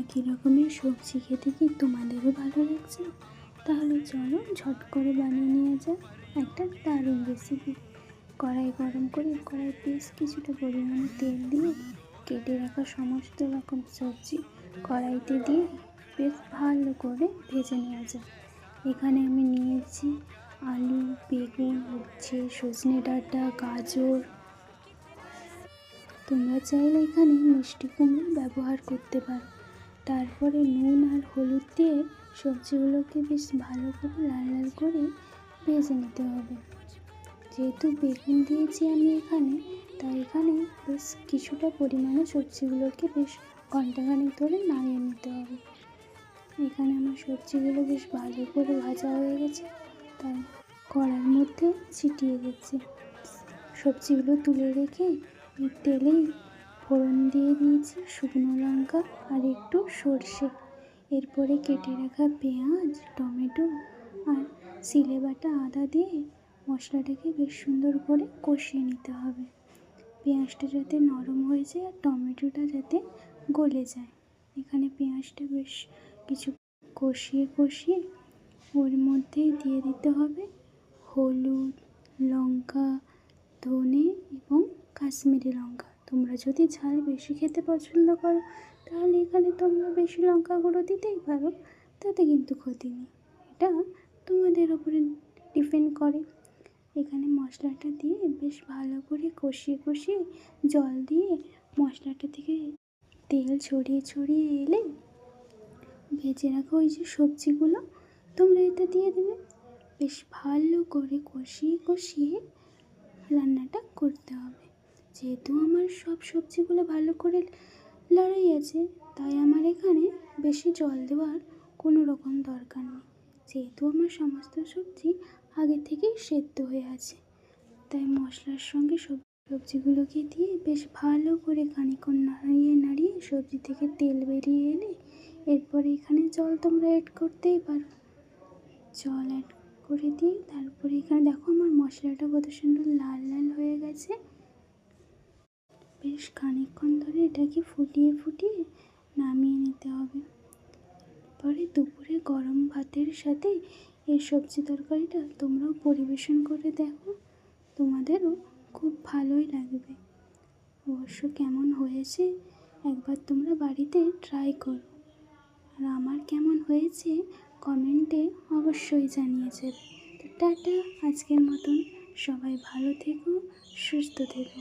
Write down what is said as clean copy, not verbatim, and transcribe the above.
একই রকমের সবজি খেতে কি তোমাদেরও ভালো লাগছে? তাহলে চলো ঝট করে বানিয়ে নেওয়া যাক একটা দারুণ রেসিপি। কড়াই গরম করে কড়াই বেশ কিছুটা পরিমাণে তেল দিয়ে কেটে রাখা সমস্ত রকম সবজি কড়াইতে দিয়ে বেশ ভালো করে ভেজে নেওয়া যায়। এখানে আমি নিয়েছি আলু, বেগুন, উচ্ছে, সজনে ডাঁটা, গাজর। তোমরা চাইলে এখানে মিষ্টি কুমড়ো ব্যবহার করতে পারো। তারপরে নুন আর হলুদ দিয়ে সবজিগুলোকে বেশ ভালো করে লাল লাল করে ভেজে নিতে হবে। যেহেতু বেগুন দিয়েছি আমি এখানে, তাই এখানে বেশ কিছুটা পরিমাণে সবজিগুলোকে বেশ ঘন্টাখানেক ধরে নাড়িয়ে নিতে হবে। এখানে আমার সবজিগুলো বেশ ভালো করে ভাজা হয়ে গেছে, তাই কড়ার মধ্যে ছিটিয়ে গেছে। সবজিগুলো তুলে রেখে এই তেলেই ফোড়ন দিয়ে দিয়েছি শুকনো লঙ্কা আর একটু সর্ষে। এরপরে কেটে রাখা পেঁয়াজ, টমেটো আর সিলে বাটা আদা দিয়ে মশলাটাকে বেশ সুন্দর করে কষিয়ে নিতে হবে। পেঁয়াজটা যাতে নরম হয়ে যায় আর টমেটোটা যাতে গলে যায়। এখানে পেঁয়াজটা বেশ কিছু কষিয়ে ওর মধ্যেই দিয়ে দিতে হবে হলুদ, লঙ্কা, ধনে এবং কাশ্মীরি লঙ্কা। তোমরা যদি ঝাল বেশি খেতে পছন্দ করো তাহলে এখানে তোমরা বেশি লঙ্কা গুঁড়ো দিতেই পারো, তাতে কিন্তু ক্ষতি নেই। এটা তোমাদের ওপরে ডিপেন্ড করে। এখানে মশলাটা দিয়ে বেশ ভালো করে কষিয়ে জল দিয়ে মশলাটা থেকে তেল ছড়িয়ে এলে ভেজে রাখা ওই যে সবজিগুলো তোমরা এতে দিয়ে দেবে। বেশ ভালো করে কষিয়ে রান্নাটা করতে হবে। যেহেতু আমার সব সবজিগুলো ভালো করে লড়াই আছে, তাই আমার এখানে বেশি জল দেওয়ার কোনো রকম দরকার নেই। যেহেতু আমার সমস্ত সবজি আগে থেকেই সেদ্ধ হয়ে আছে, তাই মশলার সঙ্গে সবজিগুলোকে দিয়ে বেশ ভালো করে খানিকক্ষণ নাড়িয়ে সবজি থেকে তেল বেরিয়ে এলে এরপরে এখানে জল তোমরা অ্যাড করতেই পারো। জল অ্যাড করে দিয়ে তারপরে এখানে দেখো আমার মশলাটা কত সুন্দর লাল লাল হয়ে গেছে। বেশ খানিকক্ষণ ধরে এটাকে ফুটিয়ে নামিয়ে নিতে হবে। পরে দুপুরে গরম ভাতের সাথে এই সবজি তরকারিটা তোমরাও পরিবেশন করে দেখো, তোমাদেরও খুব ভালোই লাগবে। অবশ্য কেমন হয়েছে একবার তোমরা বাড়িতে ট্রাই করো, আর আমার কেমন হয়েছে কমেন্টে অবশ্যই জানিয়ে যাবে। তো টাটা, আজকের মতন সবাই ভালো থেকো, সুস্থ থেকো।